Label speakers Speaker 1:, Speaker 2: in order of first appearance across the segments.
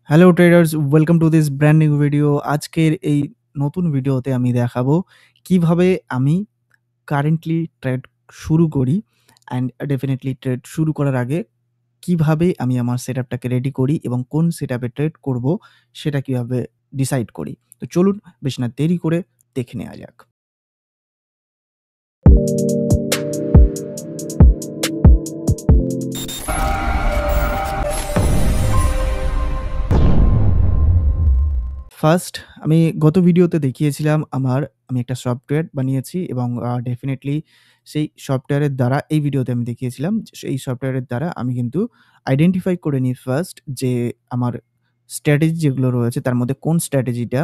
Speaker 1: Hello traders, welcome to this brand new video. আজকের এই নতুন ভিডিওতে আমি দেখাবো কিভাবে আমি কারেন্টলি ট্রেড শুরু করি অ্যান্ড ডেফিনেটলি ট্রেড শুরু করার আগে কিভাবে আমি আমার সেটআপটাকে রেডি করি এবং কোন সেটআপে ট্রেড করব সেটা কিভাবে ডিসাইড করি। তো চলুন বেশি না দেরি করে দেখে নেওয়া যাক। ফার্স্ট আমি গত ভিডিওতে দেখিয়েছিলাম আমি একটা সফটওয়্যার বানিয়েছি এবং ডেফিনিটলি সেই সফটওয়্যারের দ্বারা এই ভিডিওতে আমি দেখিয়েছিলাম যে সেই সফটওয়্যারের দ্বারা আমি কিন্তু আইডেন্টিফাই করে নিই ফার্স্ট যে আমার স্ট্র্যাটেজি যেগুলো রয়েছে তার মধ্যে কোন স্ট্র্যাটেজিটা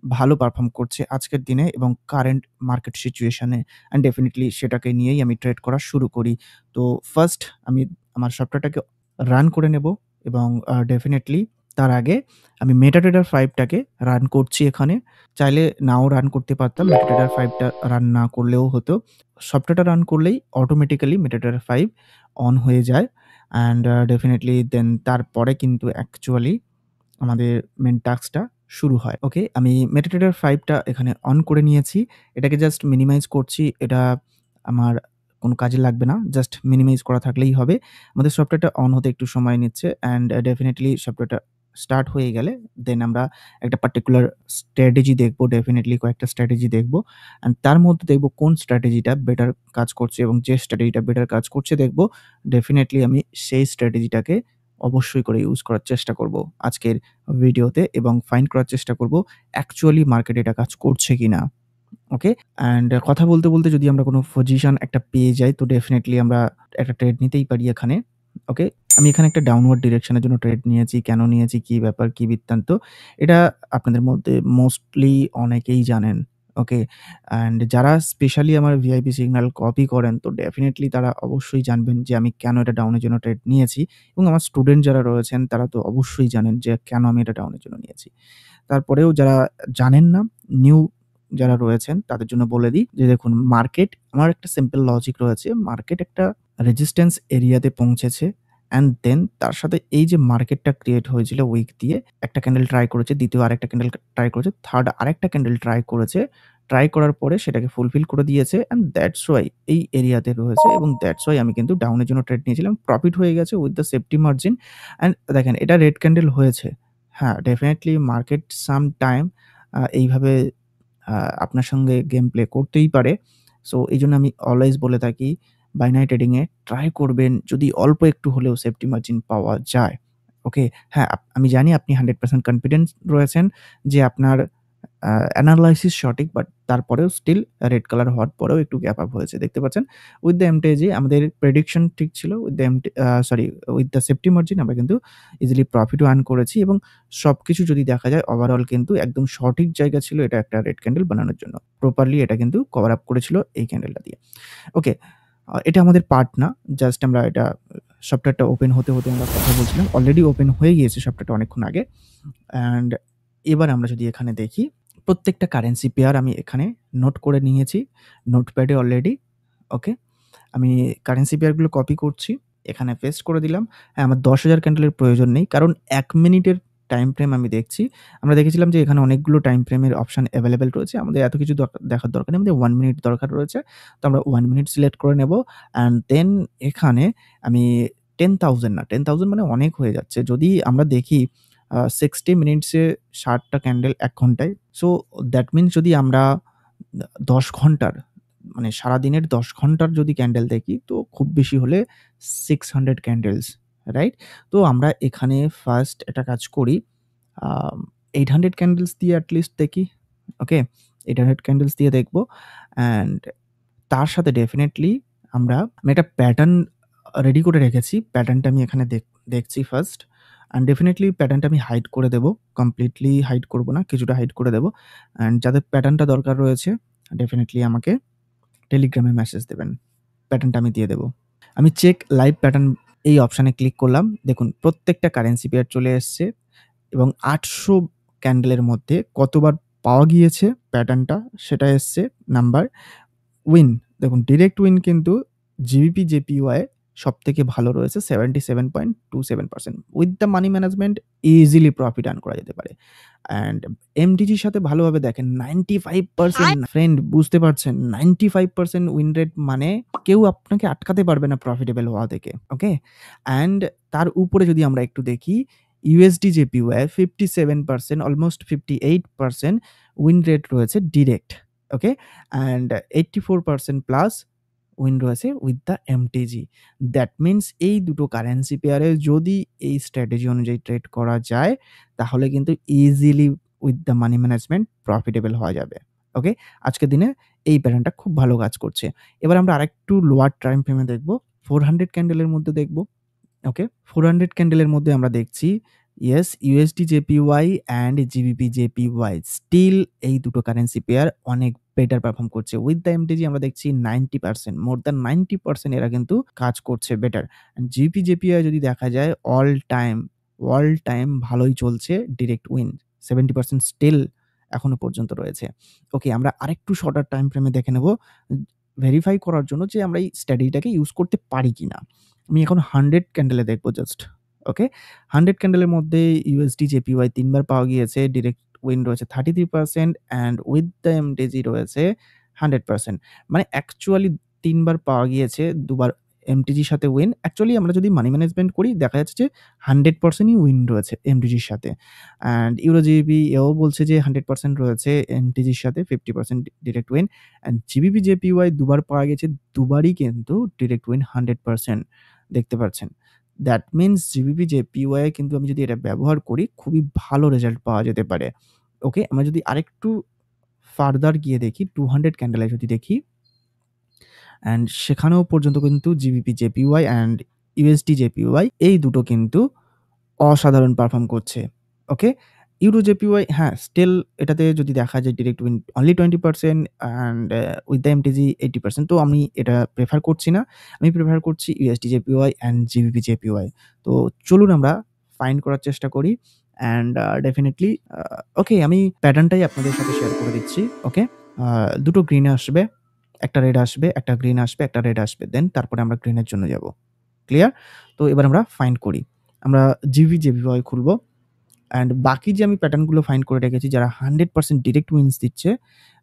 Speaker 1: ভালো পারফর্ম করছে আজকের দিনে এবং কারেন্ট মার্কেট সিচুয়েশনে অ্যান্ড ডেফিনিটলি সেটাকে নিয়েই আমি ট্রেড করা শুরু করি। তো ফার্স্ট আমি আমার সফটওয়্যারটাকে রান করে নেব এবং ডেফিনিটলি তার আগে আমি MetaTrader 5 টাকে রান করছি এখানে। চাইলে নাও রান করতে পারতাম। MetaTrader 5 টা রান না করলেও হতো। সফটওয়্যারটা রান করলেই অটোমেটিক্যালি MetaTrader 5 অন হয়ে যায় অ্যান্ড ডেফিনিটলি দেন তারপরে কিন্তু অ্যাকচুয়ালি আমাদের মেইন টাস্কটা শুরু হয়। ওকে, আমি MetaTrader 5 টা এখানে অন করে নিয়েছি। এটাকে জাস্ট মিনিমাইজ করছি। এটা আমার কোনো কাজে লাগবে না। জাস্ট মিনিমাইজ করা থাকলেই হবে। আমাদের সফটওয়্যারটা অন হতে একটু সময় নিচ্ছে অ্যান্ড ডেফিনিটলি সফটওয়্যারটা স্টার্ট হয়ে গেলে দেন আমরা একটা পার্টিকুলার স্ট্র্যাটেজি দেখব। ডেফিনিটলি কয়েকটা স্ট্র্যাটেজি দেখব অ্যান্ড তার মধ্যে দেখব কোন স্ট্র্যাটেজিটা বেটার কাজ করছে এবং যে স্ট্র্যাটেজিটা বেটার কাজ করছে দেখব। ডেফিনিটলি আমি সেই স্ট্র্যাটেজিটাকে অবশ্যই করে ইউজ করার চেষ্টা করব আজকের ভিডিওতে এবং ফাইন্ড করার চেষ্টা করব অ্যাকচুয়ালি মার্কেটে এটা কাজ করছে কিনা। ওকে? অ্যান্ড কথা বলতে, বলতে যদি আমরা কোনো পজিশন একটা পেয়ে যাই তো ডেফিনিটলি আমরা একটা ট্রেড নিতেই পারি এখানে। ওকে? আমি এখানে একটা ডাউনওয়ার্ড ডিরেকশন এর জন্য ট্রেড নিয়েছি। কেন নিয়েছি, কি ব্যাপার, কি বৃত্তান্ত? এটা আপনাদের মধ্যে মোস্টলি অনেকেই জানেন। ওকে? অ্যান্ড যারা স্পেশালি আমার ভিআইপি সিগন্যাল কপি করেন তো ডেফিনিটলি তারা অবশ্যই জানবেন যে আমি কেন এটা ডাউনের জন্য ট্রেড নিয়েছি এবং আমার স্টুডেন্ট যারা রয়েছেন তারা তো অবশ্যই জানেন যে কেন আমি এটা ডাউনের জন্য নিয়েছি। তারপরেও যারা জানেন না, নিউ যারা রয়েছেন তাদের জন্য বলে দিই যে দেখুন মার্কেট আমার একটা সিম্পল লজিক রয়েছে। মার্কেট একটা রেজিস্ট্যান্স এরিয়াতে পৌঁছেছে অ্যান্ড দেন তার সাথে এই যে মার্কেটটা ক্রিয়েট হয়েছিল উইক দিয়ে একটা ক্যান্ডেল ট্রাই করেছে, দ্বিতীয় আরেকটা ক্যান্ডেল ট্রাই করেছে, থার্ড আরেকটা ক্যান্ডেল ট্রাই করেছে। ট্রাই করার পরে সেটাকে ফুলফিল করে দিয়েছে অ্যান্ড দ্যাটস ওয়াই এই এরিয়াতে রয়েছে এবং দ্যাটস ওয়াই আমি কিন্তু ডাউনের জন্য ট্রেড নিয়েছিলাম। প্রফিট হয়ে গেছে with the safety margin and দেখেন এটা রেড ক্যান্ডেল হয়েছে। হ্যাঁ, ডেফিনিটলি মার্কেট সাম টাইম এইভাবে আ আপনার সঙ্গে গেম প্লে করতেই পারে। সো এইজন্য আমি অলওয়েজ বলে থাকি বাইনারি ট্রেডিং এ ট্রাই করবেন যদি অল্প একটু হলেও সেফটি মার্জিন পাওয়া যায়। ওকে? হ্যাঁ, আমি জানি আপনি 100% কনফিডেন্স রয়েছেন যে আপনার অ্যানালাইসিস সঠিক বাট তারপরেও স্টিল রেড কালার হওয়ার পরেও একটু গ্যাপ আপ হয়েছে। দেখতে পাচ্ছেন? উইথ দ্য এমটিজি আমাদের প্রেডিকশন ঠিক ছিল। With the sorry with the safety margin আমরা কিন্তু ইজিলি প্রফিটও আর্ন করেছি এবং সবকিছু যদি দেখা যায় ওভারঅল কিন্তু একদম সঠিক জায়গা ছিল এটা একটা রেড ক্যান্ডেল বানানোর জন্য। প্রপারলি এটা কিন্তু কভার আপ করেছিল এই ক্যান্ডেলটা দিয়ে। ওকে, এটা আমাদের পার্ট না। জাস্ট আমরা এটা সফটওয়্যারটা ওপেন হতে, হতে আমরা কথা বলছিলাম। অলরেডি ওপেন হয়ে গিয়েছে সফটওয়্যারটা অনেকক্ষণ আগে। অ্যান্ড এবার আমরা যদি এখানে দেখি প্রত্যেকটা কারেন্সি পেয়ার আমি এখানে নোট করে নিয়েছি নোটপ্যাডে অলরেডি। ওকে? আমি কারেন্সি পেয়ারগুলো কপি করছি। এখানে পেস্ট করে দিলাম। হ্যাঁ, আমার ১০,০০০ ক্যান্ডেলের প্রয়োজন নেই। কারণ ১ মিনিটের টাইম ফ্রেম আমি দেখছি। আমরা দেখেছিলাম যে এখানে অনেকগুলো টাইম ফ্রেমের অপশন এভেইলেবল রয়েছে। আমাদের এত কিছু দেখার দরকার নেই। আমাদের 1 মিনিট দরকার রয়েছে। তো আমরা 1 মিনিট সিলেক্ট করে নেব। অ্যান্ড দেন এখানে আমি 10,000 না, 10,000 মানে অনেক হয়ে যাচ্ছে। যদি আমরা দেখি 60 মিনিটসে ৬০ টা ক্যান্ডেল ১ ঘন্টায়। সো দ্যাট মিনস যদি আমরা ১০ ঘন্টার মানে সারাদিনের ১০ ঘন্টার যদি ক্যান্ডেল দেখি তো খুব বেশি হলে 600 ক্যান্ডেলস, রাইট? তো আমরা এখানে ফার্স্ট একটা কাজ করি। আম 800 ক্যান্ডেলস দিয়ে এট লিস্ট দেখি। ওকে? 800 ক্যান্ডেলস দিয়ে দেখব অ্যান্ড তার সাথে ডেফিনিটলি আমি একটা প্যাটার্ন রেডি করে রেখেছি। প্যাটার্নটা আমি এখানে দেখছি ফার্স্ট অ্যান্ড ডেফিনিটলি প্যাটার্নটা আমি হাইড করে দেব। কমপ্লিটলি হাইড করব না, কিছুটা হাইড করে দেব। অ্যান্ড যাদের প্যাটার্নটা দরকার রয়েছে ডেফিনিটলি আমাকে টেলিগ্রামে মেসেজ দেবেন। প্যাটার্নটা আমি দিয়ে দেব। আমি চেক লাইভ প্যাটার্ন এই অপশানে ক্লিক করলাম। দেখুন প্রত্যেকটা কারেন্সি পেয়ার চলে এসছে এবং ৮০০ ক্যান্ডেলের মধ্যে কতবার পাওয়া গিয়েছে প্যাটার্নটা সেটা এসছে নাম্বার। উইন দেখুন ডিরেক্ট উইন কিন্তু জিবিপি, জেপিওয়াই সবথেকে ভালো রয়েছে 77.27%। With the money management easily profit earn করা যেতে পারে। অ্যান্ড এমটিজির সাথে ভালোভাবে দেখেন 95% ফ্রেন্ড বুঝতে পারছেন 95% উইন রেট মানে কেউ আপনাকে আটকাতে পারবে না প্রফিটেবল হওয়া থেকে। ওকে? অ্যান্ড তার উপরে যদি আমরা একটু দেখি USD JPY 57% almost 58% win rate রয়েছে direct. Okay? And 84% plus win রয়েছে with the MTG. That means এই দুটো কারেন্সি পেয়ারে যদি এই স্ট্র্যাটেজি অনুযায়ী ট্রেড করা যায়, তাহলে কিন্তু easily with the money management profitable হওয়া যাবে। ওকে? আজকের দিনে এই প্যাটার্নটা খুব ভালো কাজ করছে। এবার আমরা আরেকটু লোয়ার টাইম ফ্রেমে দেখব। 400 ক্যান্ডেলের মধ্যে দেখব। ওকে? 400 ক্যান্ডেলের মধ্যে আমরা দেখছি yes USD JPY and GBP JPY still এই দুটো কারেন্সি পেয়ার অনেক বেটার পারফর্ম করছে। উইথ দ্য এমটিজি আমরা দেখছি 90% মোর দ্যান 90% এরা কিন্তু কাজ করছে বেটার। জিবিপি জেপিওয়াই যদি দেখা যায় অল টাইম ভালোই চলছে ডিরেক্ট উইন 70% স্টিল এখনো পর্যন্ত রয়েছে। ওকে, আমরা আরেকটু শর্টার টাইম ফ্রেমে দেখে নেব ভেরিফাই করার জন্য যে আমরা এই স্ট্র্যাটেজিটাকে ইউজ করতে পারি কিনা। আমি এখন 100 ক্যান্ডেলে দেখব জাস্ট। ওকে? 100 ক্যান্ডেলের মধ্যে ইউএসডি জেপিওয়াই ৩ বার পাওয়া গিয়েছে। ডিরেক্ট উইন রয়েছে 33% অ্যান্ড উইথ দ্য এমটিজি রয়েছে 100%। মানে অ্যাকচুয়ালি ৩ বার পাওয়া গিয়েছে, ২ বার এমটিজির সাথে উইন। অ্যাকচুয়ালি আমরা যদি মানি ম্যানেজমেন্ট করি দেখা যাচ্ছে যে 100% ই উইন রয়েছে এমটিজির সাথে। অ্যান্ড ইউরো জিবিপি এও বলছে যে 100% রয়েছে এমটিজির সাথে 50% direct win. And GBP JPY ২ বার পাওয়া গেছে, ২ বারই কিন্তু ডিরেক্ট উইন 100% দেখতে পাচ্ছেন। দ্যাট মিনস জিবিপি জেপিওয়াই কিন্তু আমি যদি এটা ব্যবহার করি খুবই ভালো রেজাল্ট পাওয়া যেতে পারে। ওকে? আমরা যদি আরেকটু ফার্দার গিয়ে দেখি 200 ক্যান্ডেলে যদি দেখি অ্যান্ড সেখানেও পর্যন্ত কিন্তু GBP JPY and USD JPY এই দুটো কিন্তু অসাধারণ পারফর্ম করছে। ওকে? ইউরো জেপিওয়াই হ্যাঁ, স্টিল এটাতে যদি দেখা যায় direct win only 20% and with the MTG 80%। তো আমি এটা প্রেফার করছি না। আমি প্রেফার করছি USD JPY and GBP JPY. তো চলুন আমরা ফাইন্ড করার চেষ্টা করি অ্যান্ড ডেফিনিটলি ওকে, আমি প্যাটার্নটাই আপনাদের সাথে শেয়ার করে দিচ্ছি। ওকে? দুটো গ্রিন আসবে, একটা রেড আসবে, একটা গ্রিন আসবে, একটা রেড আসবে। দেন তারপরে আমরা গ্রিনের জন্য যাব। ক্লিয়ার? তো এবার আমরা ফাইন্ড করি। আমরা জেপিওয়াই খুলব অ্যান্ড বাকি যে আমি প্যাটার্নগুলো ফাইন্ড করে রেখেছি যারা 100% ডিরেক্ট উইনস দিচ্ছে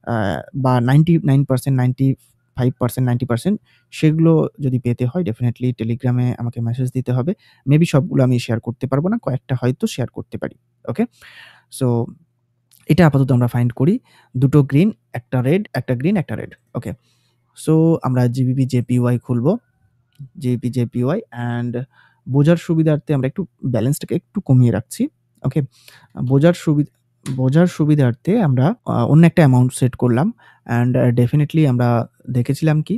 Speaker 1: আ বা 99%, 95%, 90% সেগুলো যদি পেতে হয় ডেফিনিটলি টেলিগ্রামে আমাকে মেসেজ দিতে হবে। মেবি সবগুলো আমি শেয়ার করতে পারব না। কয়েকটা হয়তো শেয়ার করতে পারি। ওকে? সো এটা আপাতত আমরা ফাইন্ড করি। ২ টো গ্রিন, একটা রেড, একটা গ্রিন, একটা রেড। ওকে? সো আমরা জিবিপি জেপিওয়াই খুলব। জিবিপি জেপিওয়াই অ্যান্ড বোঝার সুবিধার্থে আমরা একটু ব্যালেন্সটাকে একটু কমিয়ে রাখছি। ওকে? বোঝার সুবি বোঝার সুবিধার্থে আমরা অন্য একটা অ্যামাউন্ট সেট করলাম অ্যান্ড ডেফিনিটলি আমরা দেখেছিলাম কি?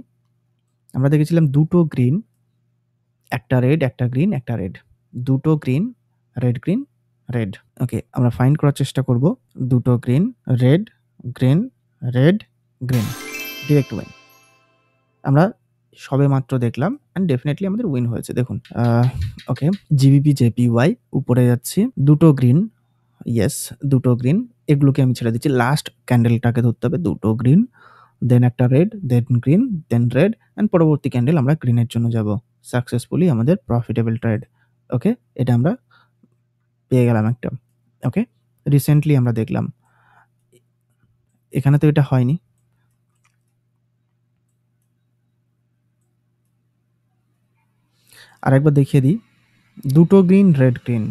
Speaker 1: আমরা দেখেছিলাম ২ টো গ্রিন, একটা রেড, একটা গ্রিন, একটা রেড। ২ টো green, red, green, red. Okay, আমরা ফাইন্ড করার চেষ্টা করব। ২ টো green, red, green, red, green. Direct win. আমরা সবেমাত্র দেখলাম অ্যান্ড ডেফিনিটলি আমাদের উইন হয়েছে দেখুন। ওকে, জিবিপি জেপিওয়াই উপরে যাচ্ছি। ২ টো গ্রিন, ইয়েস ২ টো গ্রিন। এগুলোকে আমি ছেড়ে দিচ্ছি। লাস্ট ক্যান্ডেলটাকে ধরতে হবে। ২ টো গ্রিন, দেন একটা red, then green, then red and পরবর্তী ক্যান্ডেল আমরা গ্রিনের জন্য যাব। সাকসেসফুলি আমাদের প্রফিটেবল ট্রেড। ওকে? এটা আমরা পেয়ে গেলাম একটা। ওকে? রিসেন্টলি আমরা দেখলাম। এখানে তো এটা হয়নি। আরেকবার দেখিয়ে দিই। ২ টো গ্রিন, রেড, গ্রিন।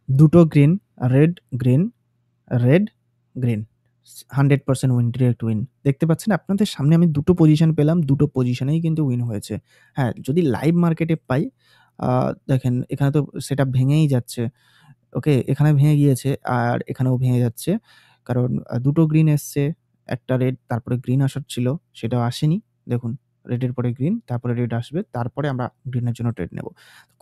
Speaker 1: ২ টো green, red, green, red, green. 100% win, direct win. দেখতে পাচ্ছেন আপনাদের সামনে আমি ২ টো পজিশন পেলাম। ২ টো পজিশনেই কিন্তু উইন হয়েছে। হ্যাঁ, যদি লাইভ মার্কেটে পাই আ দেখেন এখানে তো সেটআপ ভেঙেই যাচ্ছে। ওকে? এখানে ভেঙে গিয়েছে আর এখানেও ভেঙে যাচ্ছে। কারণ ২ টো গ্রিন এসছে, একটা রেড, তারপরে গ্রিন আসার ছিল, সেটাও আসেনি। দেখুন রেডের পরে গ্রিন, তারপরে রেড আসবে, তারপরে আমরা গ্রিনের জন্য ট্রেড নেব।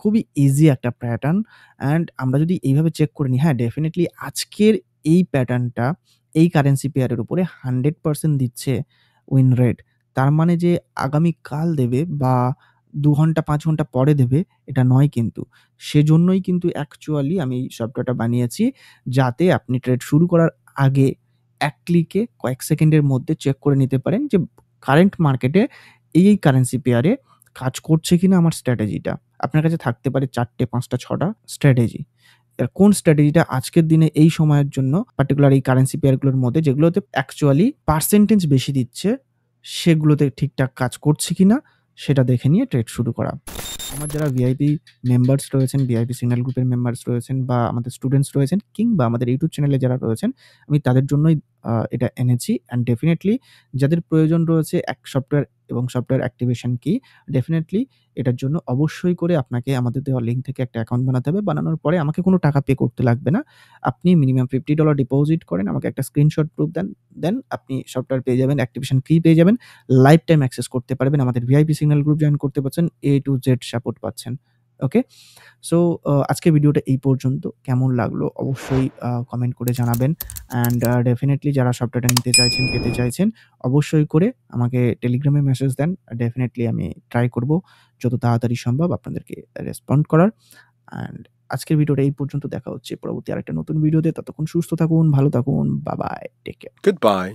Speaker 1: খুবই ইজি একটা প্যাটার্ন অ্যান্ড আমরা যদি এইভাবে চেক করে নিই, হ্যাঁ, ডেফিনিটলি আজকের এই প্যাটার্নটা এই কারেন্সি পেয়ারের উপরে 100% দিচ্ছে উইন রেট। তার মানে যে আগামীকাল দেবে বা ২ ঘন্টা ৫ ঘন্টা পরে দেবে এটা নয় কিন্তু। সেজন্যই কিন্তু অ্যাকচুয়ালি আমি এই সফটওয়্যারটা বানিয়েছি যাতে আপনি ট্রেড শুরু করার আগে এক ক্লিকে কয়েক সেকেন্ডের মধ্যে চেক করে নিতে পারেন যে কারেন্ট মার্কেটে এই কারেন্সি পেয়ারে কাজ করছে কিনা আমার স্ট্র্যাটেজিটা। আপনার কাছে থাকতে পারে ৪ টে, ৫ টা, ৬ টা স্ট্র্যাটেজি। কোন স্ট্র্যাটেজিটা আজকের দিনে এই সময়ের জন্য পার্টিকুলার এই কারেন্সি পেয়ার গুলোর মধ্যে যেগুলোতে অ্যাকচুয়ালি পার্সেন্টেজ বেশি দিচ্ছে, সেগুলোতে ঠিকঠাক কাজ করছে কিনা সেটা দেখে নিয়ে ট্রেড শুরু করা। আমার যারা ভিআইপি মেম্বার্স রয়েছেন, ভিআইপি সিগন্যাল গ্রুপের মেম্বার্স রয়েছেন বা আমাদের স্টুডেন্টস রয়েছেন কিংবা আমাদের ইউটিউব চ্যানেলে যারা রয়েছেন, আমি তাদের জন্যই এটা এনেছি। অ্যান্ড ডেফিনিটলি যাদের প্রয়োজন রয়েছে এক সফটওয়্যার এবং সফটওয়্যার অ্যাক্টিভেশন কি, ডেফিনিটলি এটার জন্য অবশ্যই করে আপনাকে আমাদের দেওয়া লিঙ্ক থেকে একটা অ্যাকাউন্ট বানাতে হবে। বানানোর পরে আমাকে কোনো টাকা পে করতে লাগবে না। আপনি মিনিমাম $50 ডিপোজিট করেন, আমাকে একটা স্ক্রিনশট প্রুফ দেন। দেন আপনি সফটওয়্যার পেয়ে যাবেন, অ্যাক্টিভেশন ফি পেয়ে যাবেন। লাইফ টাইম অ্যাক্সেস করতে পারবেন। আমাদের ভিআইপি সিগন্যাল গ্রুপ জয়েন করতে পারছেন। A to Z সাপোর্ট পাচ্ছেন। ওকে? সো আজকের ভিডিওটা এই পর্যন্ত। কেমন লাগলো অবশ্যই কমেন্ট করে জানাবেন। অ্যান্ড ডেফিনিটলি যারা সফটওয়্যারটা নিতে চাইছেন, পেতে চাইছেন, অবশ্যই করে আমাকে টেলিগ্রামে মেসেজ দেন। ডেফিনিটলি আমি ট্রাই করব যত তাড়াতাড়ি সম্ভব আপনাদেরকে রেসপন্ড করার। অ্যান্ড আজকের ভিডিওটা এই পর্যন্ত। দেখা হচ্ছে পরবর্তী আরেকটা নতুন ভিডিওতে। ততক্ষণ সুস্থ থাকুন, ভালো থাকুন। Bye bye. Take care.
Speaker 2: Goodbye.